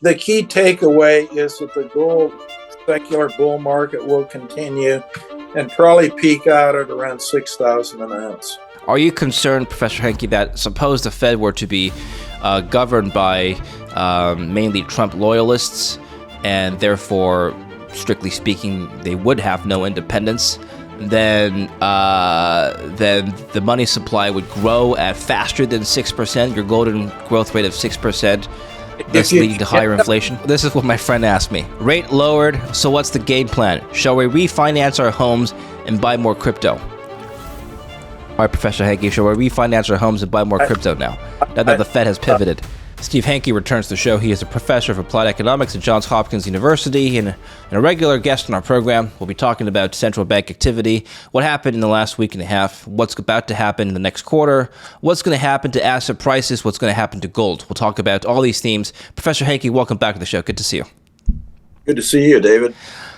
The key takeaway is that the gold secular bull market will continue and probably peak out at around 6,000 an ounce. Are you concerned, Professor Hanke, that suppose the Fed were to be governed by mainly Trump loyalists, and therefore, strictly speaking, they would have no independence, then the money supply would grow at faster than 6%, your golden growth rate of 6%, thus leading to higher inflation? This is what my friend asked me. Rate lowered, so what's the game plan? Shall we refinance our homes and buy more crypto? All right, Professor Hanke, shall we refinance our homes and buy more crypto now that the Fed has pivoted? Steve Hanke returns to the show. He is a professor of applied economics at Johns Hopkins University and a regular guest on our program. We'll be talking about central bank activity, what happened in the last week and a half, what's about to happen in the next quarter, what's going to happen to asset prices, what's going to happen to gold. We'll talk about all these themes. Professor Hanke, welcome back to the show. Good to see you. Good to see you, David.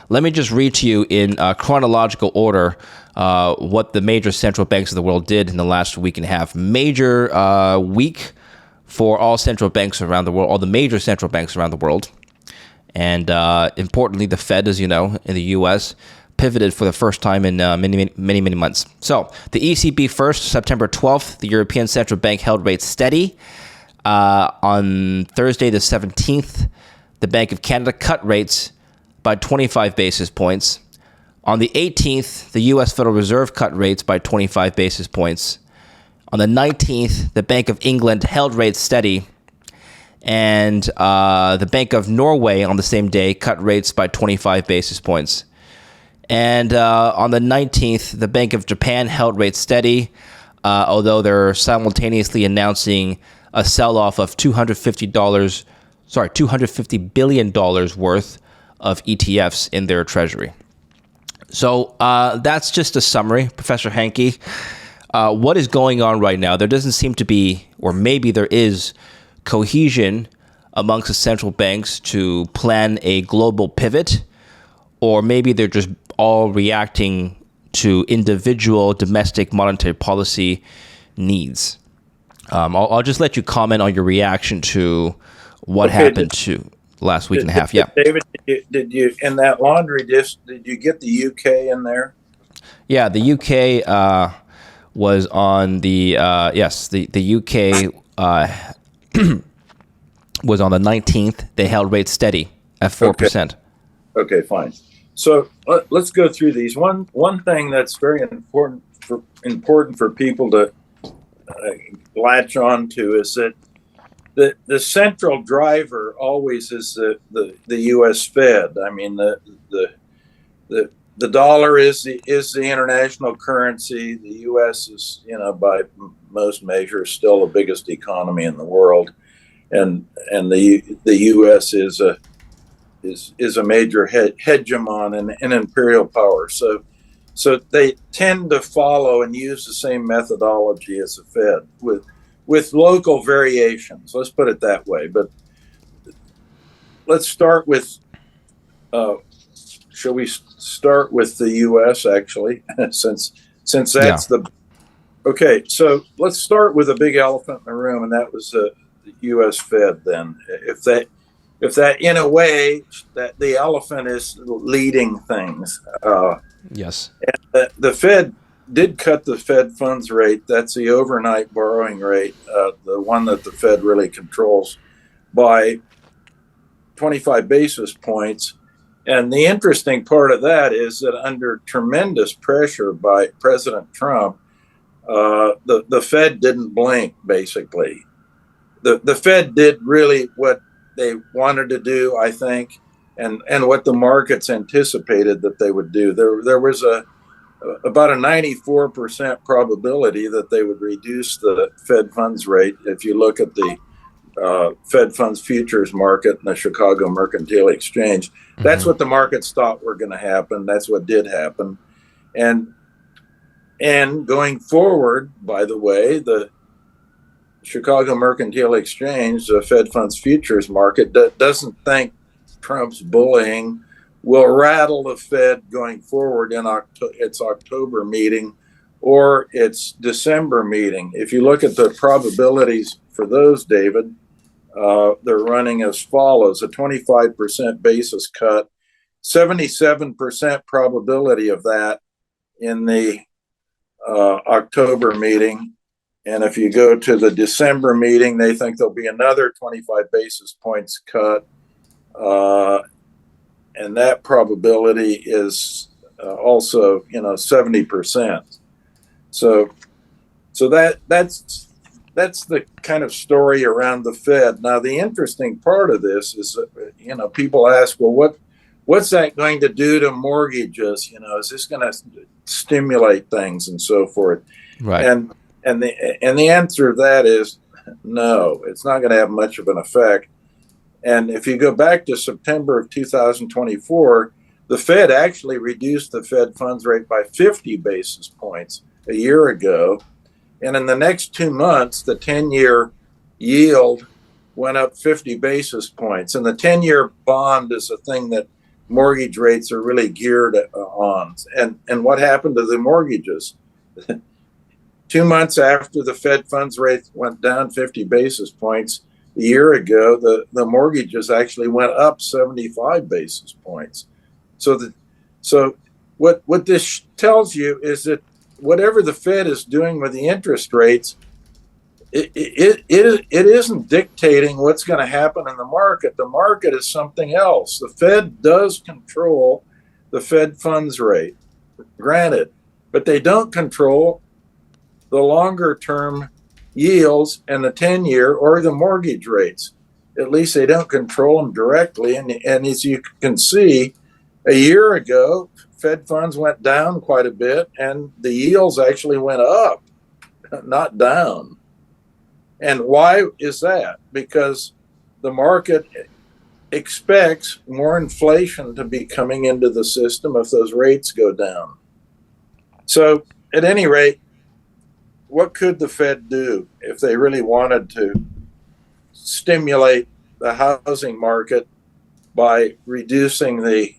Let me just read to you in chronological order what the major central banks of the world did in the last week and a half. Major week for all central banks around the world, all the major central banks around the world. And importantly, the Fed, as you know, in the U.S., pivoted for the first time in many months. So the ECB first, September 12th, the European Central Bank held rates steady. On Thursday the 17th, the Bank of Canada cut rates by 25 basis points. On the 18th, the U.S. Federal Reserve cut rates by 25 basis points. On the 19th, the Bank of England held rates steady. And the Bank of Norway on the same day cut rates by 25 basis points. And on the 19th, the Bank of Japan held rates steady, although they're simultaneously announcing a sell-off of $250 billion worth of ETFs in their treasury. So that's just a summary, Professor Hanke. What is going on right now? There doesn't seem to be, or maybe there is, cohesion amongst the central banks to plan a global pivot, or maybe they're just all reacting to individual domestic monetary policy needs. I'll just let you comment on your reaction to what happened to last week and a half. Yeah, David, did you in that laundry list? Did you get the UK in there? Yeah, the UK was on the yes. The UK was on the 19th. They held rates steady at 4%. Okay, fine. So let's go through these. One thing that's very important for people to latch on to is that the central driver always is the U.S. Fed. I mean, the dollar is the international currency. The U.S. is, by most measures, still the biggest economy in the world, and the U.S. is a major hegemon and an imperial power. So they tend to follow and use the same methodology as the Fed with local variations. Let's put it that way. But let's start with, shall we start with the U.S. actually, since that's okay. So let's start with a big elephant in the room, and that was the U.S. Fed. Then, if that in a way that the elephant is leading things. Yes. And the Fed did cut the Fed funds rate. That's the overnight borrowing rate, the one that the Fed really controls, by 25 basis points. And the interesting part of that is that under tremendous pressure by President Trump, the Fed didn't blink, basically. The Fed did really what they wanted to do, I think, and what the markets anticipated that they would do. There was about a 94% probability that they would reduce the Fed funds rate. If you look at the Fed funds futures market and the Chicago Mercantile Exchange, that's what the markets thought were going to happen. That's what did happen. And going forward, by the way, the Chicago Mercantile Exchange, the Fed funds futures market, doesn't think Trump's bullying will rattle the Fed going forward in its October meeting or its December meeting. If you look at the probabilities for those, David, they're running as follows: a 25% basis cut, 77% probability of that in the October meeting. And if you go to the December meeting, they think there'll be another 25 basis points cut. And that probability is also, 70%. So that's the kind of story around the Fed. Now, the interesting part of this is that, people ask, well, what's that going to do to mortgages? Is this going to stimulate things and so forth? Right. And the answer to that is no, it's not going to have much of an effect. And if you go back to September of 2024, the Fed actually reduced the Fed funds rate by 50 basis points a year ago. And in the next 2 months, the 10-year yield went up 50 basis points. And the 10-year bond is a thing that mortgage rates are really geared on. And what happened to the mortgages? 2 months after the Fed funds rate went down 50 basis points a year ago, the mortgages actually went up 75 basis points. So what this tells you is that whatever the Fed is doing with the interest rates, it isn't dictating what's going to happen in the market. The market is something else. The Fed does control the Fed funds rate, granted, but they don't control the longer term yields and the 10-year or the mortgage rates. At least they don't control them directly. And as you can see, a year ago, Fed funds went down quite a bit and the yields actually went up, not down. And why is that? Because the market expects more inflation to be coming into the system if those rates go down. So at any rate, what could the Fed do if they really wanted to stimulate the housing market by reducing the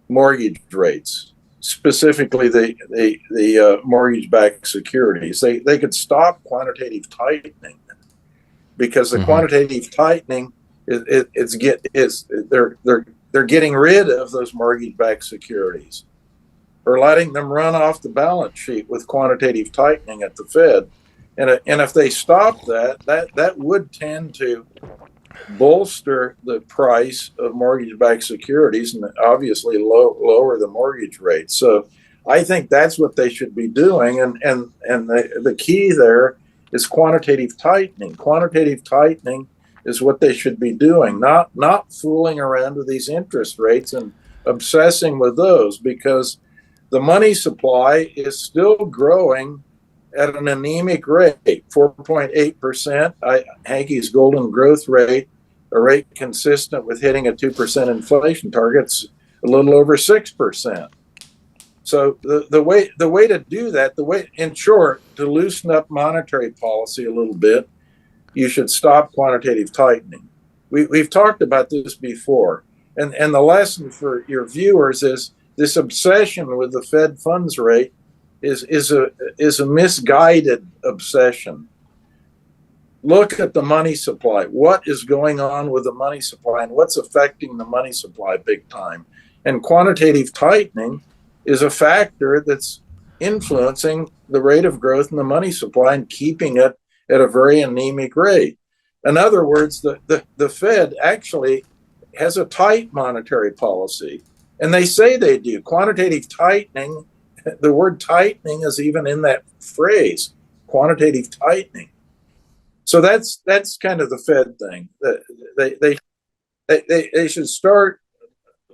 mortgage rates, specifically the mortgage-backed securities? They could stop quantitative tightening, because the quantitative tightening they're getting rid of those mortgage-backed securities, or letting them run off the balance sheet with quantitative tightening at the Fed. And if they stop that would tend to bolster the price of mortgage-backed securities and obviously lower the mortgage rate. So I think that's what they should be doing. And the key there is quantitative tightening. Quantitative tightening is what they should be doing, not fooling around with these interest rates and obsessing with those, because the money supply is still growing at an anemic rate, 4.8%. Hanke's golden growth rate, a rate consistent with hitting a 2% inflation target's a little over 6%. So the way to do that, in short, to loosen up monetary policy a little bit, you should stop quantitative tightening. We've talked about this before, and the lesson for your viewers is this obsession with the Fed funds rate is a misguided obsession. Look at the money supply. What is going on with the money supply, and what's affecting the money supply big time? And quantitative tightening is a factor that's influencing the rate of growth in the money supply and keeping it at a very anemic rate. In other words, the Fed actually has a tight monetary policy, and they say they do. Quantitative tightening, the word tightening is even in that phrase, quantitative tightening. So that's kind of the Fed thing. They should start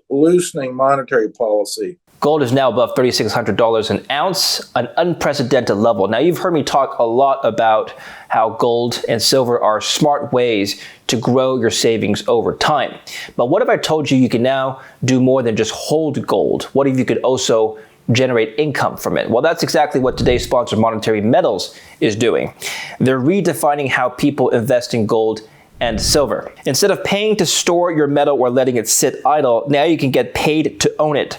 loosening monetary policy. Gold is now above $3,600 an ounce, an unprecedented level. Now, you've heard me talk a lot about how gold and silver are smart ways to grow your savings over time. But what if I told you can now do more than just hold gold? What if you could also generate income from it? Well, that's exactly what today's sponsor, Monetary Metals, is doing. They're redefining how people invest in gold and silver. Instead of paying to store your metal or letting it sit idle, now you can get paid to own it.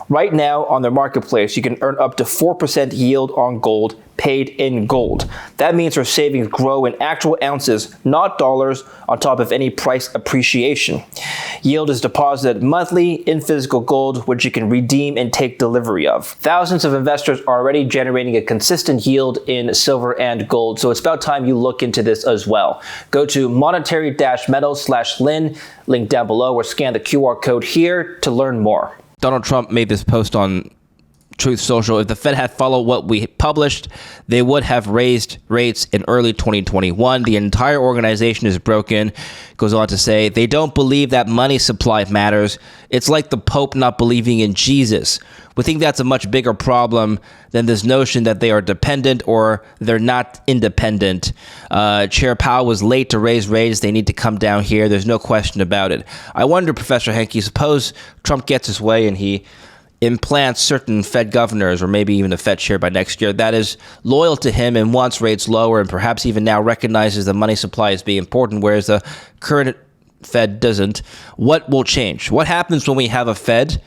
Right now on their marketplace, you can earn up to 4% yield on gold paid in gold. That means your savings grow in actual ounces, not dollars, on top of any price appreciation. Yield is deposited monthly in physical gold, which you can redeem and take delivery of. Thousands of investors are already generating a consistent yield in silver and gold, so it's about time you look into this as well. Go to monetary-metals/Lynn, link down below, or scan the QR code here to learn more. Donald Trump made this post on Truth Social. If the Fed had followed what we published, they would have raised rates in early 2021. The entire organization is broken. Goes on to say, they don't believe that money supply matters. It's like the Pope not believing in Jesus. We think that's a much bigger problem than this notion that they are dependent or they're not independent. Chair Powell was late to raise rates. They need to come down here. There's no question about it. I wonder, Professor Hanke, suppose Trump gets his way and he implants certain Fed governors, or maybe even a Fed chair by next year, that is loyal to him and wants rates lower, and perhaps even now recognizes the money supply as being important, whereas the current Fed doesn't. What will change? What happens when we have a Fed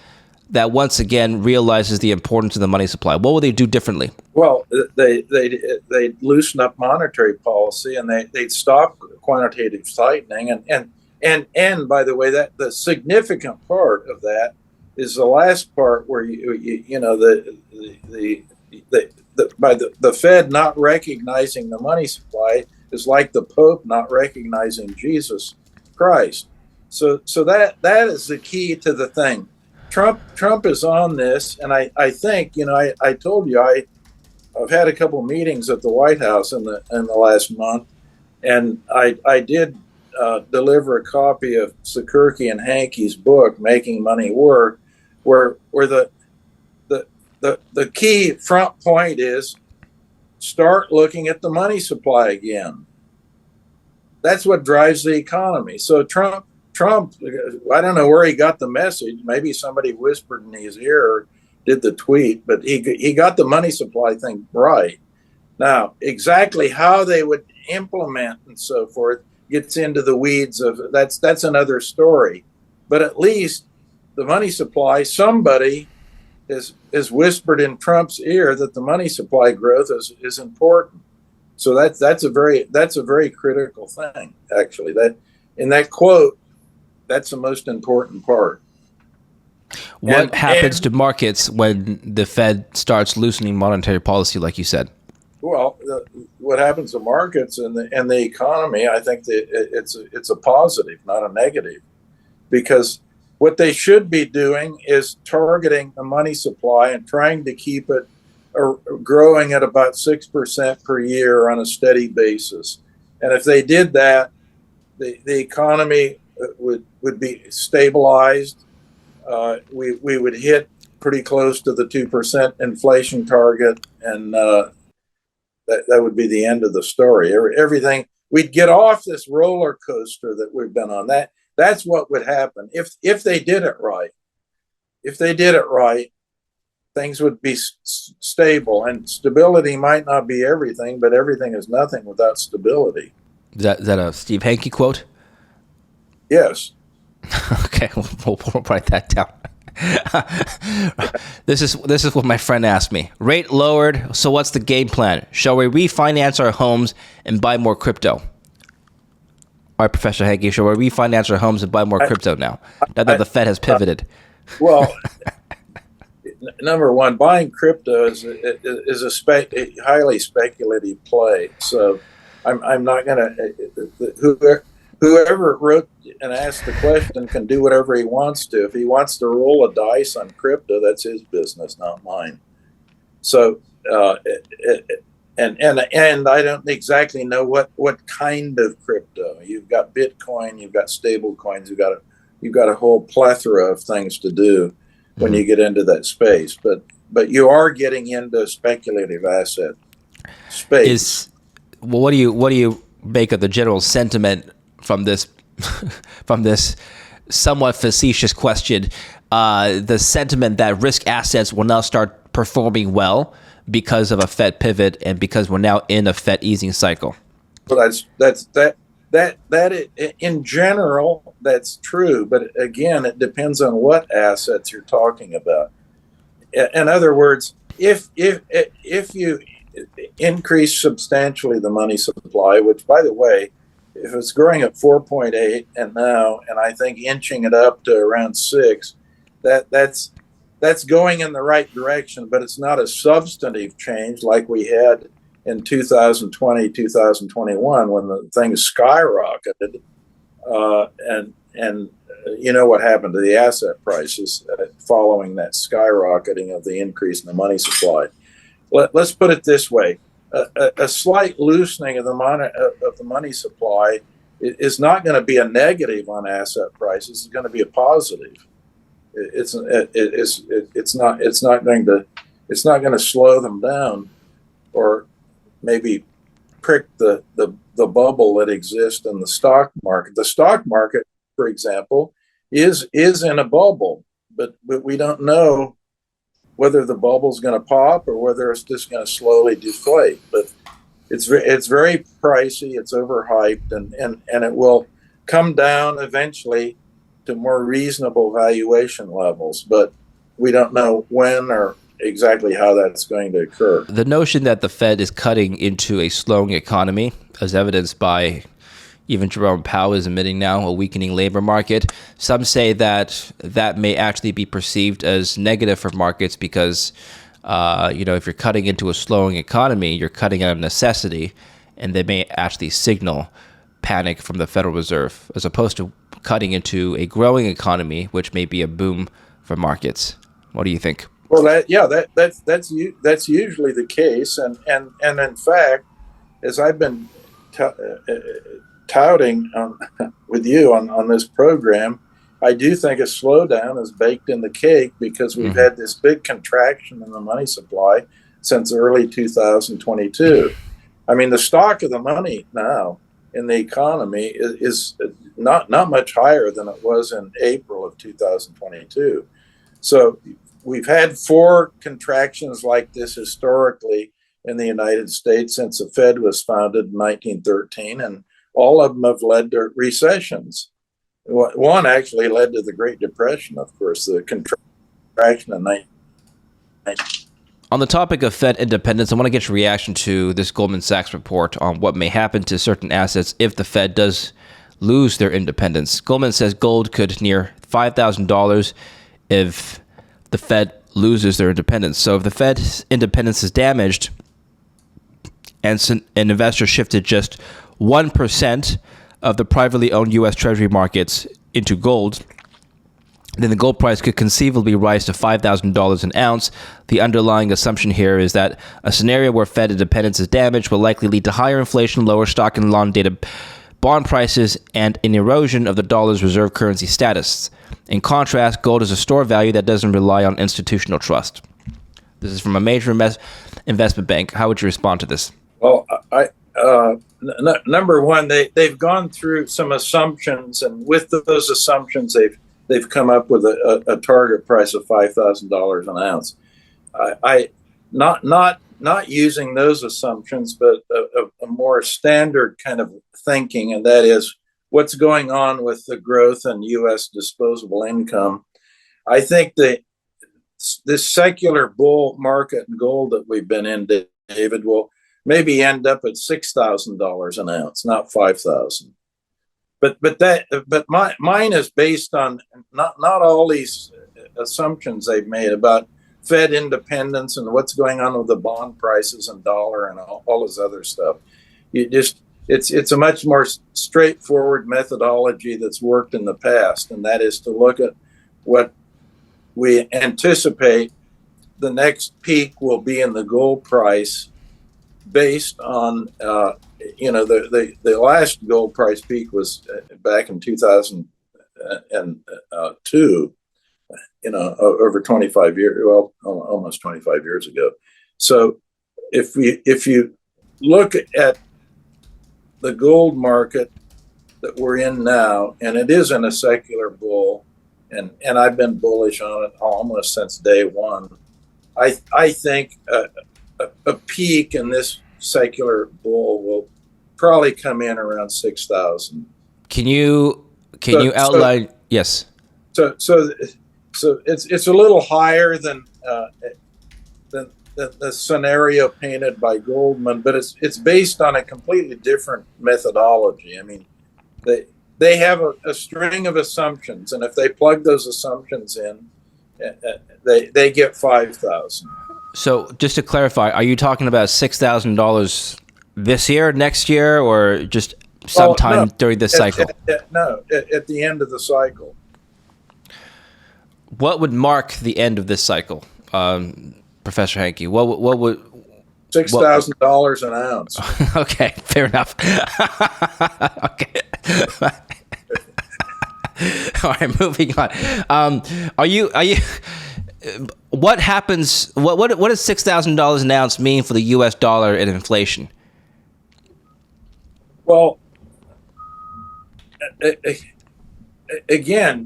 that once again realizes the importance of the money supply? What will they do differently? Well, they loosen up monetary policy, and they'd stop quantitative tightening, and by the way, that the significant part of that is the last part where the Fed not recognizing the money supply is like the Pope not recognizing Jesus Christ. So that is the key to the thing. Trump is on this, and I think I told you I've had a couple meetings at the White House in the last month, and I did deliver a copy of Sakurki and Hanke's book, Making Money Work, where the key front point is start looking at the money supply again. That's what drives the economy. So Trump, I don't know where he got the message. Maybe somebody whispered in his ear or did the tweet, but he got the money supply thing right. Now, exactly how they would implement and so forth gets into the weeds of that's another story. But at least the money supply, somebody has whispered in Trump's ear that the money supply growth is important. So that's a very critical thing, actually. That in that quote, that's the most important part. What happens to markets when the Fed starts loosening monetary policy, like you said? Well, what happens to markets and the economy, I think that it's a positive, not a negative, because what they should be doing is targeting the money supply and trying to keep it growing at about 6% per year on a steady basis. And if they did that, the economy would be stabilized. We would hit pretty close to the 2% inflation target, and that would be the end of the story. Everything, we'd get off this roller coaster that we've been on. That's what would happen if they did it right. If they did it right, things would be stable, and stability might not be everything, but everything is nothing without stability. Is that a Steve Hanke quote? Yes. Okay, we'll write that down. This is what my friend asked me. Rate lowered, so what's the game plan? Shall we refinance our homes and buy more crypto? All right, Professor Hanke, shall we refinance our homes and buy more crypto now that the Fed has pivoted? Well, number one, buying crypto is a highly speculative play. So I'm not going to. Whoever wrote and asked the question can do whatever he wants to. If he wants to roll a dice on crypto, that's his business, not mine. So, and I don't exactly know what kind of crypto. You've got Bitcoin, you've got stable coins, you've got a whole plethora of things to do when you get into that space. But you are getting into speculative asset space. What do you make of the general sentiment from this somewhat facetious question? The sentiment that risk assets will now start performing well because of a Fed pivot and because we're now in a Fed easing cycle. Well, in general, that's true. But again, it depends on what assets you're talking about. In other words, if you increase substantially the money supply, which, by the way, if it's growing at 4.8 and I think inching it up to around 6, that's going in the right direction, but it's not a substantive change like we had in 2020, 2021 when the thing skyrocketed, and you know what happened to the asset prices following that skyrocketing of the increase in the money supply. Let's put it this way: a slight loosening of the money supply is not going to be a negative on asset prices. It's going to be a positive. It's not going to slow them down, or maybe prick the bubble that exists in the stock market. The stock market, for example, is in a bubble, but we don't know whether the bubble's going to pop or whether it's just going to slowly deflate. But it's very pricey, it's overhyped, and it will come down eventually to more reasonable valuation levels. But we don't know when or exactly how that's going to occur. The notion that the Fed is cutting into a slowing economy, as evidenced by even Jerome Powell is admitting now a weakening labor market. Some say that that may actually be perceived as negative for markets because, if you're cutting into a slowing economy, you're cutting out of necessity, and they may actually signal panic from the Federal Reserve, as opposed to cutting into a growing economy, which may be a boom for markets. What do you think? Well, that's usually the case, and in fact, as I've been touting with you on this program, I do think a slowdown is baked in the cake because we've had this big contraction in the money supply since early 2022. I mean, the stock of the money now in the economy is not much higher than it was in April of 2022. So we've had 4 contractions like this historically in the United States since the Fed was founded in 1913, and all of them have led to recessions. One actually led to the Great Depression, of course, the contraction in 19. On the topic of Fed independence, I want to get your reaction to this Goldman Sachs report on what may happen to certain assets if the Fed does lose their independence. Goldman says gold could near $5,000 if the Fed loses their independence. So if the Fed's independence is damaged and an investor shifted just 1% of the privately owned U.S. Treasury markets into gold, then the gold price could conceivably rise to $5,000 an ounce. The underlying assumption here is that a scenario where Fed independence is damaged will likely lead to higher inflation, lower stock and long-dated bond prices, and an erosion of the dollar's reserve currency status. In contrast, gold is a store value that doesn't rely on institutional trust. This is from a major investment bank. How would you respond to this? Well, number one, they've gone through some assumptions, and with those assumptions, they've come up with a target price of $5,000 an ounce. I not using those assumptions, but a more standard kind of thinking, and that is what's going on with the growth in U.S. disposable income. I think that this secular bull market in gold that we've been in, David, will maybe end up at $6,000 an ounce, not $5,000. But mine is based on not all these assumptions they've made about Fed independence and what's going on with the bond prices and dollar and all this other stuff. It's a much more straightforward methodology that's worked in the past, and that is to look at what we anticipate the next peak will be in the gold price based on the last gold price peak was back in 2002, over 25 years, well, almost 25 years ago. So if you look at the gold market that we're in now, and it is in a secular bull, and I've been bullish on it almost since day one, I think a peak in this secular bull will probably come in around 6,000. Can you outline? Yes. So it's a little higher than the scenario painted by Goldman, but it's based on a completely different methodology. I mean, they have a string of assumptions, and if they plug those assumptions in, they get 5,000. So just to clarify, are you talking about $6,000 this year, next year, or just sometime during this cycle? At the end of the cycle. What would mark the end of this cycle, Professor Hanke? What would $6,000 an ounce? Okay, fair enough. Okay. All right, moving on. Are you? What happens? What does $6,000 an ounce mean for the U.S. dollar and inflation? Well, again,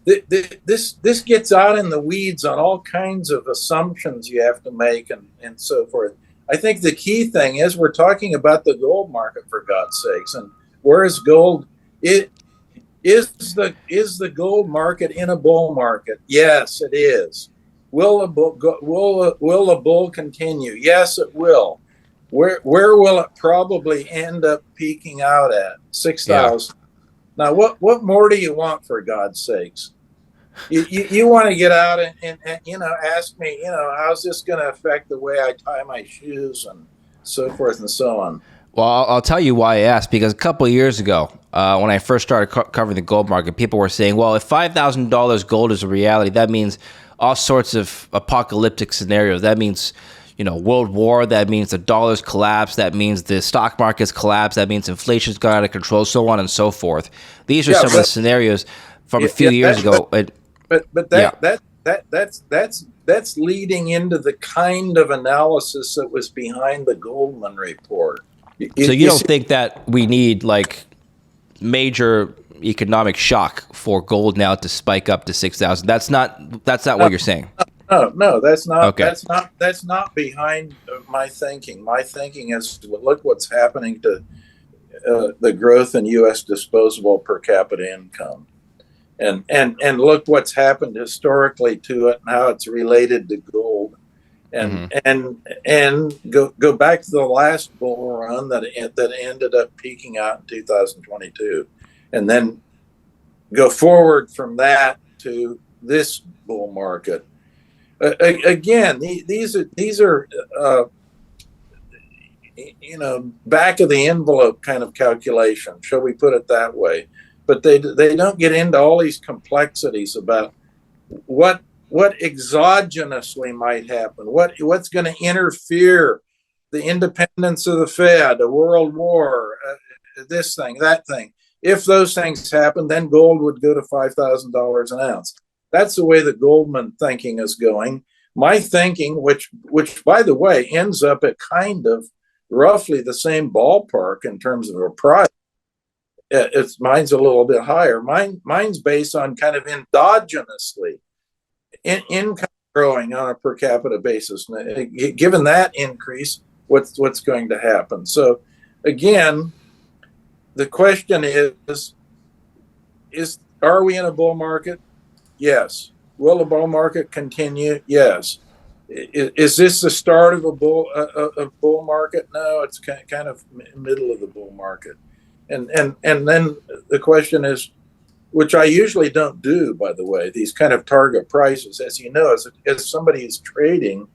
this gets out in the weeds on all kinds of assumptions you have to make and so forth. I think the key thing is we're talking about the gold market, for God's sakes, and where is gold? Is the gold market in a bull market? Yes, it is. Will a bull continue? Yes, it will. Where will it probably end up peaking out at? 6,000. Yeah. Now, what more do you want, for God's sakes? You want to get out and ask me, how's this going to affect the way I tie my shoes and so forth and so on. Well, I'll tell you why I asked, because a couple of years ago, when I first started covering the gold market, people were saying, well, if $5,000 gold is a reality, that means all sorts of apocalyptic scenarios. That means, world war. That means the dollar's collapse. That means the stock market's collapse. That means inflation's gone out of control, so on and so forth. These are some of the scenarios from a few years ago. That's leading into the kind of analysis that was behind the Goldman report. So you don't think that we need major economic shock for gold now to spike up to 6,000? That's not what you're saying. No, that's not. Okay. That's not behind my thinking. My thinking is, look what's happening to the growth in U.S. disposable per capita income, and look what's happened historically to it and how it's related to gold. And go back to the last bull run that ended up peaking out in 2022, and then go forward from that to this bull market. Again, these are back of the envelope kind of calculation, shall we put it that way? But they don't get into all these complexities about what exogenously might happen, what's going to interfere, the independence of the Fed, a world war, this thing, that thing. If those things happen, then gold would go to $5,000 an ounce. That's the way the Goldman thinking is going. My thinking, which by the way ends up at kind of roughly the same ballpark in terms of a price. Mine's a little bit higher. Mine's based on kind of endogenously income growing on a per capita basis. Given that increase, what's going to happen? So again, the question is are we in a bull market? Yes. Will the bull market continue? Yes. Is this the start of a bull market? No, it's kind of middle of the bull market. And then the question is, which I usually don't do, by the way, these kind of target prices. As you know, as somebody is trading,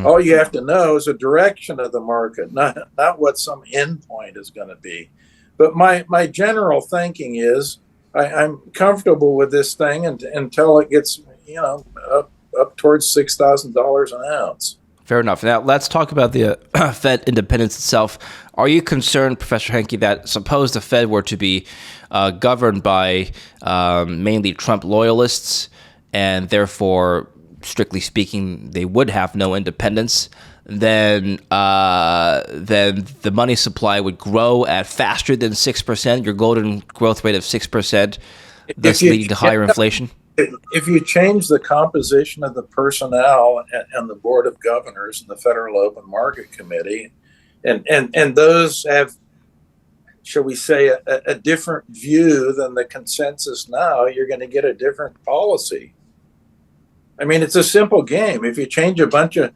all you have to know is the direction of the market, not what some endpoint is going to be. But my general thinking is I'm comfortable with this thing until it gets up towards $6,000 an ounce. Fair enough. Now let's talk about the Fed independence itself. Are you concerned, Professor Hanke, that suppose the Fed were to be governed by mainly Trump loyalists, and therefore, strictly speaking, they would have no independence? Then the money supply would grow at faster than 6%, your golden growth rate of 6%, thus leading to higher inflation? If you change the composition of the personnel and the Board of Governors and the Federal Open Market Committee, and those have, shall we say, a different view than the consensus now, you're going to get a different policy. I mean, it's a simple game. If you change a bunch of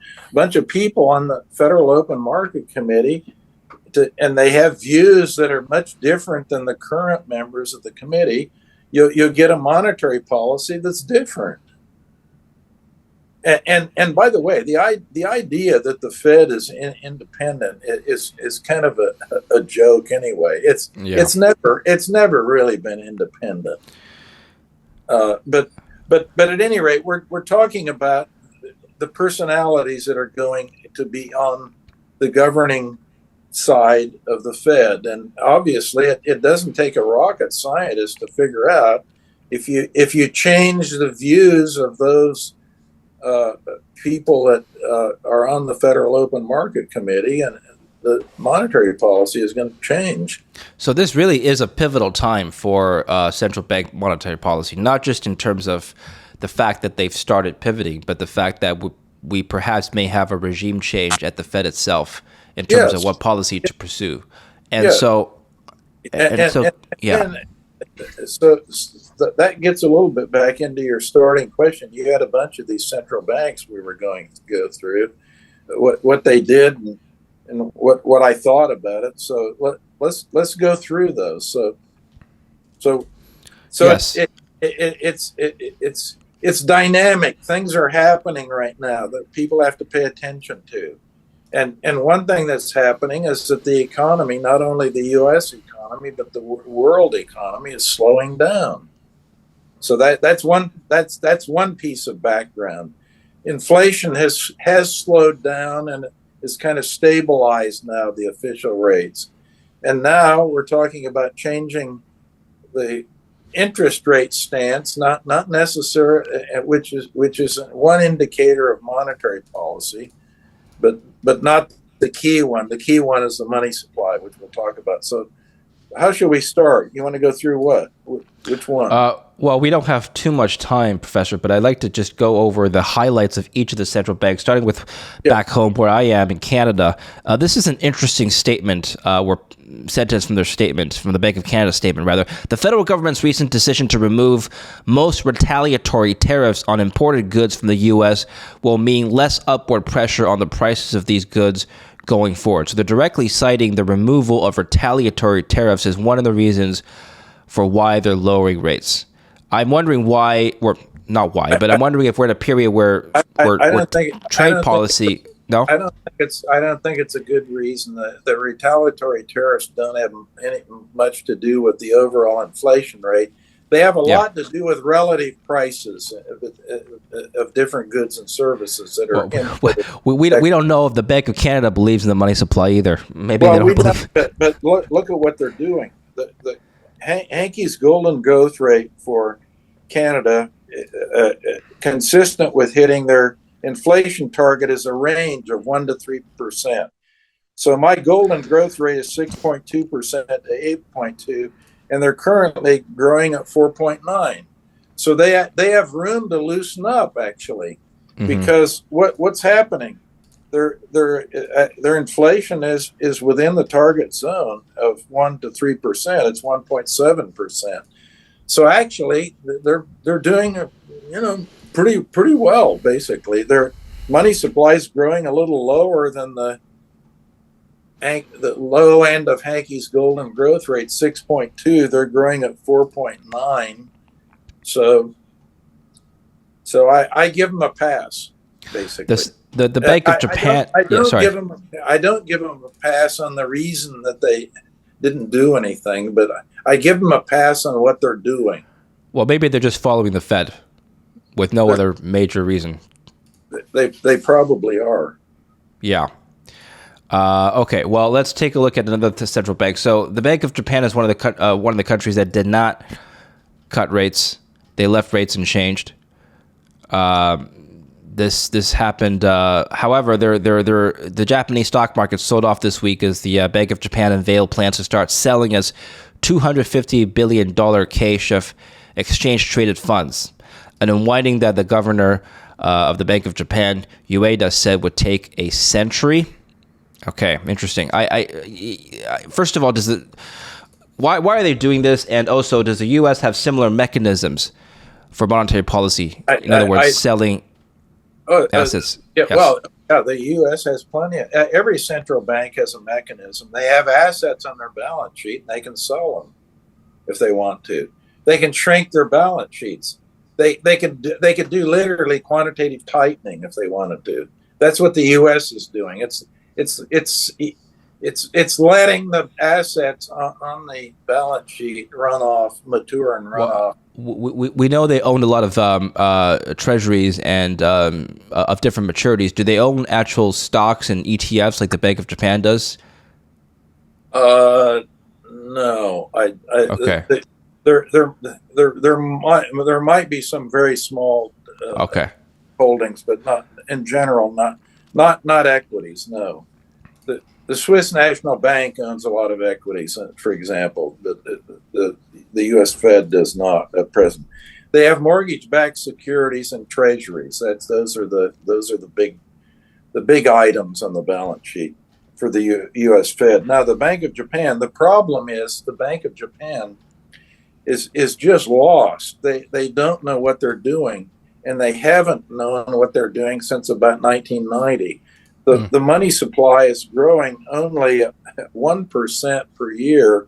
people on the Federal Open Market Committee, and they have views that are much different than the current members of the committee, you'll get a monetary policy that's different. And by the way, the idea that the Fed is independent is kind of a joke anyway. It's never really been independent. But at any rate, we're talking about the personalities that are going to be on the governing side of the Fed, and obviously it doesn't take a rocket scientist to figure out if you change the views of those people that are on the Federal Open Market Committee, and the monetary policy is going to change. So this really is a pivotal time for central bank monetary policy, not just in terms of the fact that they've started pivoting, but the fact that we perhaps may have a regime change at the Fed itself in terms of what policy to pursue. And so that gets a little bit back into your starting question. You had a bunch of these central banks we were going to go through, what they did and what I thought about it. So let's go through those. So yes. It's dynamic. Things are happening right now that people have to pay attention to. And one thing that's happening is that the economy, not only the U.S. economy, but the world economy, is slowing down. So that's one piece of background. Inflation has slowed down and is kind of stabilized now, the official rates. And now we're talking about changing the interest rate stance, not necessarily, which is one indicator of monetary policy, but not the key one. The key one is the money supply, which we'll talk about. So how should we start? You want to go through what? Which one? Well, we don't have too much time, Professor, but I'd like to just go over the highlights of each of the central banks, starting with back home where I am in Canada. This is an interesting statement, sentence from their statement, from the Bank of Canada statement, rather. The federal government's recent decision to remove most retaliatory tariffs on imported goods from the U.S. will mean less upward pressure on the prices of these goods going forward. So they're directly citing the removal of retaliatory tariffs as one of the reasons for why they're lowering rates. I'm wondering why, or not why, but I'm wondering if we're in a period where trade policy. No, I don't think it's a good reason. The retaliatory tariffs don't have much to do with the overall inflation rate. They have a lot to do with relative prices of different goods and services that are. We don't know if the Bank of Canada believes in the money supply either. Maybe they don't believe. But look at what they're doing. The Hanke's golden growth rate for Canada, consistent with hitting their inflation target, is a range of 1% to 3%. So my golden growth rate is 6.2% to 8.2%, and they're currently growing at 4.9%. So they have room to loosen up, actually, because what's happening? Their inflation is within the target zone of 1% to 3%. It's 1.7%. So actually, they're doing pretty well. Basically, their money supply is growing a little lower than the low end of Hanke's golden growth rate, 6.2. They're growing at 4.9. So I give them a pass, basically. The Bank of Japan. I don't give them a pass on the reason that they didn't do anything, but I give them a pass on what they're doing. Well, maybe they're just following the Fed with no other major reason. They probably are. Yeah. Okay. Well, let's take a look at another central bank. So the Bank of Japan is one of the countries that did not cut rates. They left rates unchanged. This happened. However, the Japanese stock market sold off this week as the Bank of Japan unveiled plans to start selling its $250 billion cache of exchange-traded funds, an unwinding that the governor of the Bank of Japan, Ueda, said would take a century. Okay, interesting. First of all, why are they doing this? And also, does the U.S. have similar mechanisms for monetary policy? In other words, selling assets? Yeah, Yes. well, yeah, the U.S. has plenty of, every central bank has a mechanism. They have assets on their balance sheet and they can sell them if they want to. They can shrink their balance sheets. They could do literally quantitative tightening if they wanted to. That's what the U.S. is doing. It's letting the assets on the balance sheet run off, mature and run Well, off. we know they own a lot of treasuries and of different maturities. Do they own actual stocks and ETFs like the Bank of Japan does? No, Okay. there might be some very small Okay. holdings, but not in general, not equities. No, the Swiss National Bank owns a lot of equities, for example, but the U.S. Fed does not at present. They have mortgage-backed securities and treasuries. Those are the big items on the balance sheet for the U.S. Fed. Now, the Bank of Japan. The problem is the Bank of Japan is just lost. They don't know what they're doing, and they haven't known what they're doing since about 1990. The money supply is growing only at 1% per year.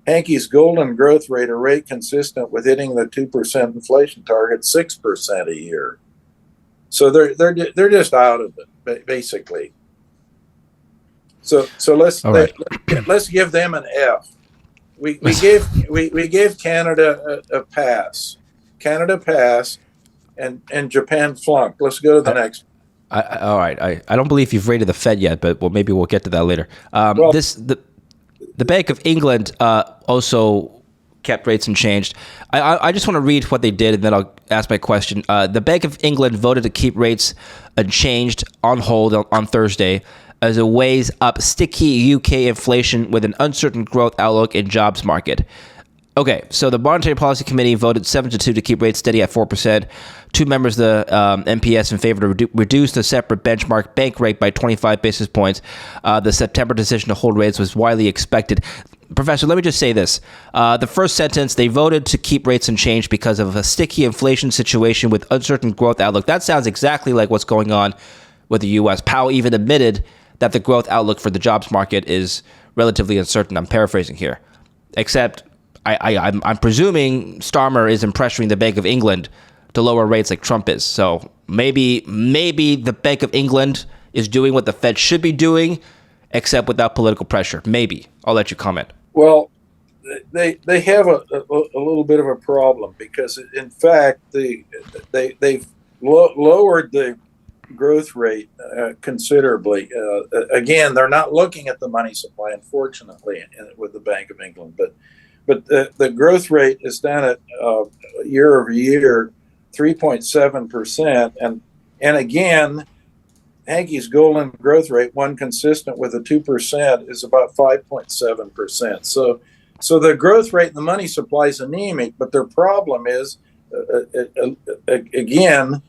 Hanke's golden growth rate, a rate consistent with hitting the 2% inflation target, 6% a year. So they're just out of it, basically. So let's All right. let's give them an F. We gave Canada a pass. Canada passed, and Japan flunked. Let's go to the next. All right. I don't believe you've rated the Fed yet, but maybe we'll get to that later. Well, The Bank of England also kept rates unchanged. I just want to read what they did, and then I'll ask my question. The Bank of England voted to keep rates unchanged on hold on Thursday as it weighs up sticky UK inflation with an uncertain growth outlook in jobs market. Okay, so the Monetary Policy Committee voted 7-2 to keep rates steady at 4%. Two members of the MPS in favor to reduce the separate benchmark bank rate by 25 basis points. The September decision to hold rates was widely expected. Professor, let me just say this. The first sentence, they voted to keep rates unchanged because of a sticky inflation situation with uncertain growth outlook. That sounds exactly like what's going on with the U.S. Powell even admitted that the growth outlook for the jobs market is relatively uncertain. I'm paraphrasing here. Except I'm presuming Starmer isn't pressuring the Bank of England to lower rates like Trump is. So maybe the Bank of England is doing what the Fed should be doing, except without political pressure. Maybe. I'll let you comment. Well, they have a little bit of a problem because, in fact, they've lowered the growth rate considerably. Again, they're not looking at the money supply, unfortunately, with the Bank of England, but the growth rate is down at year over year 3.7%, and again, Hanke's golden growth rate, one consistent with the 2%, is about 5.7%. So the growth rate in the money supply is anemic, but their problem is, again,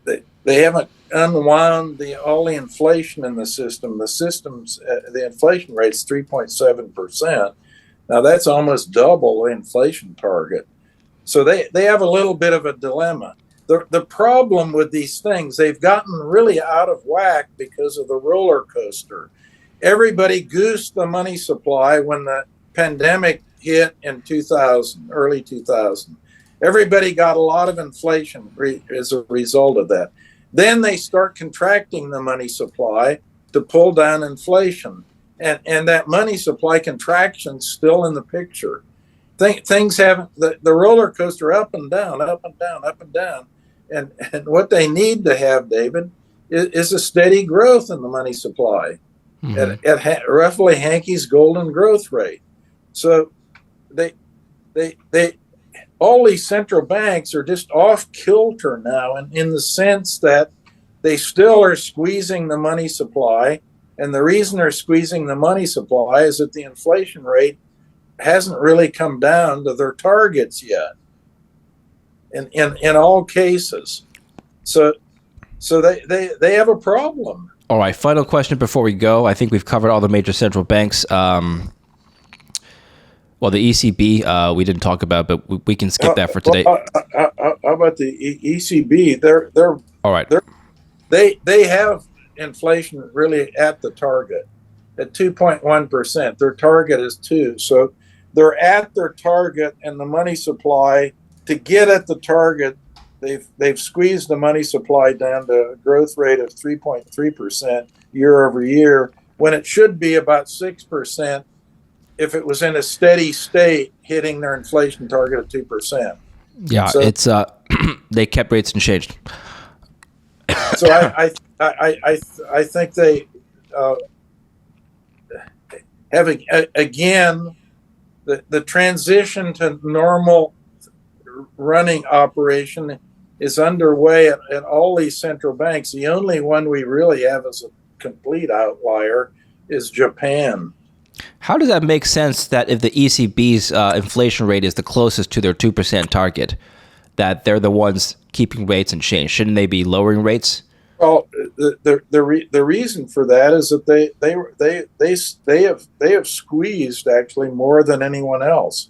they haven't unwound all the inflation in the system. The inflation rate is 3.7%. Now that's almost double the inflation target. So they have a little bit of a dilemma. The problem with these things, they've gotten really out of whack because of the roller coaster. Everybody goosed the money supply when the pandemic hit in 2000, early 2000. Everybody got a lot of inflation as a result of that. Then they start contracting the money supply to pull down inflation. And that money supply contraction still in the picture. Things haven't, the roller coaster up and down, up and down, up and down. And what they need to have, David, is a steady growth in the money supply at roughly Hanke's golden growth rate. So they all these central banks are just off kilter now, and in the sense that they still are squeezing the money supply. And the reason they're squeezing the money supply is that the inflation rate hasn't really come down to their targets yet in all cases. So they have a problem. All right, final question before we go. I think we've covered all the major central banks. Well, the ECB we didn't talk about, but we can skip that for today. How about the ECB? They're all right. they have inflation really at the target at 2.1%. Their target is 2. So they're at their target, and the money supply to get at the target, they've squeezed the money supply down to a growth rate of 3.3% year over year, when it should be about 6% if it was in a steady state, hitting their inflation target of 2%. Yeah, So it's they kept rates unchanged. so I think they having again the transition to normal running operation is underway at all these central banks. The only one we really have as a complete outlier is Japan. How does that make sense that if the ECB's inflation rate is the closest to their 2% target, that they're the ones keeping rates unchanged? Shouldn't they be lowering rates? Well, the reason for that is that they have squeezed actually more than anyone else.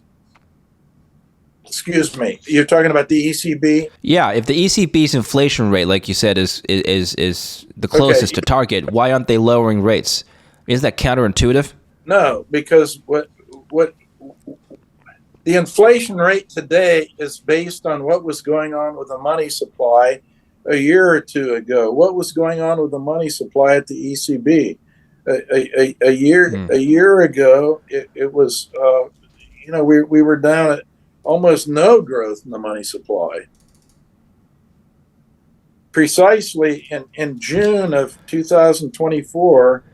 Excuse me, you're talking about the ECB? Yeah, if the ECB's inflation rate, like you said, is the closest to target, why aren't they lowering rates? Isn't that counterintuitive? No, because what the inflation rate today is based on what was going on with the money supply a year or two ago. What was going on with the money supply at the ECB a year ago? It was we were down at almost no growth in the money supply. Precisely in June of 2024,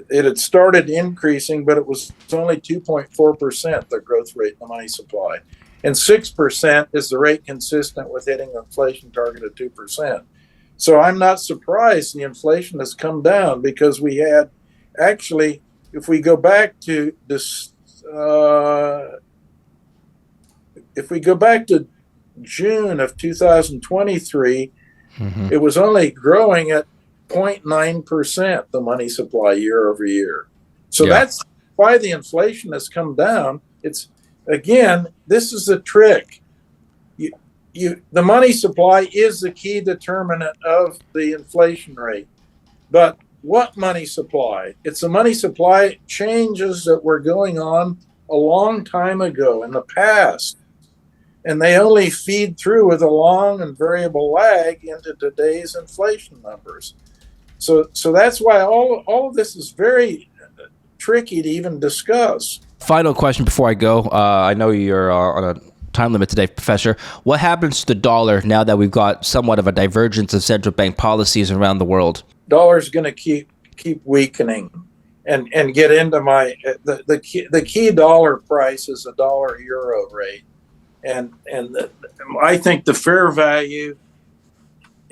it had started increasing, but it was only 2.4%, the growth rate in the money supply. And 6% is the rate consistent with hitting the inflation target of 2%. So I'm not surprised the inflation has come down, because we had actually, if we go back to this, if we go back to June of 2023, it was only growing at 0.9%, the money supply year over year. So that's why the inflation has come down. It's, again, this is a trick. The money supply is the key determinant of the inflation rate. But what money supply? It's the money supply changes that were going on a long time ago in the past. And they only feed through with a long and variable lag into today's inflation numbers. So that's why all of this is very tricky to even discuss. Final question before I go. I know you're on a time limit today, Professor. What happens to the dollar now that we've got somewhat of a divergence of central bank policies around the world? Dollar's going to keep weakening, and get into the key dollar price is a dollar euro rate, and I think the fair value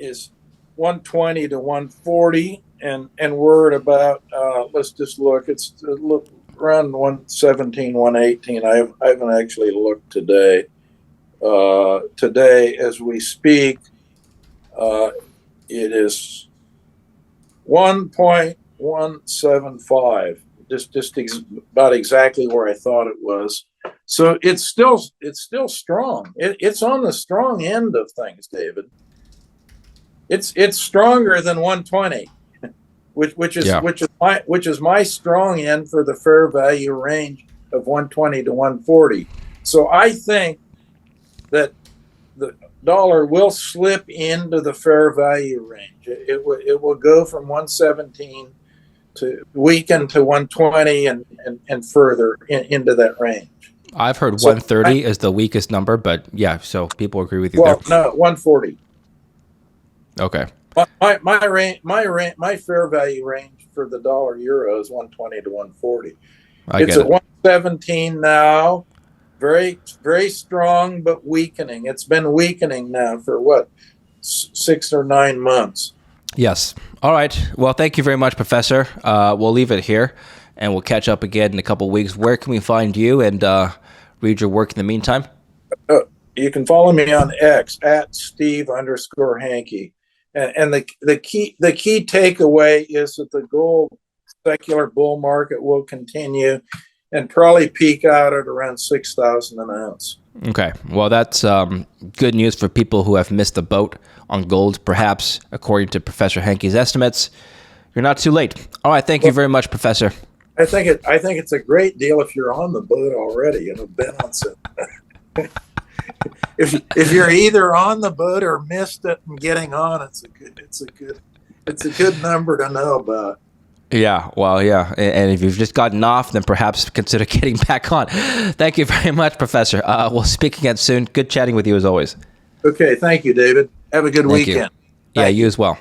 is 120 to 140, and we're at about let's just look. It's around 117, 118. I haven't actually looked today. Today, as we speak, it is 1.175. Just about exactly where I thought it was. So it's still strong. It's on the strong end of things, David. It's stronger than 120, which is my strong end for the fair value range of 120 to 140. So I think that the dollar will slip into the fair value range. It will go from 117 to weaken to 120 and further into that range. I've heard 130 is the weakest number, but yeah, so people agree with you there. No, 140. Okay. My fair value range for the dollar euro is 120 to 140. It's at 117 now. Very, very strong, but weakening. It's been weakening now for 6 or 9 months. Yes. All right. Well, thank you very much, Professor. We'll leave it here, and we'll catch up again in a couple of weeks. Where can we find you and read your work in the meantime? You can follow me on X at Steve_Hanke. And the key takeaway is that the gold secular bull market will continue. and probably peak out at around 6,000 an ounce. Okay. Well, that's good news for people who have missed the boat on gold. Perhaps, according to Professor Hanke's estimates, you're not too late. All right. Thank you very much, Professor. I think it's a great deal if you're on the boat already and have been on some. if you're either on the boat or missed it and getting on, it's a good number to know about. Yeah, well, yeah. And if you've just gotten off, then perhaps consider getting back on. Thank you very much, Professor. We'll speak again soon. Good chatting with you as always. Okay, thank you, David. Have a good weekend. Yeah, you as well.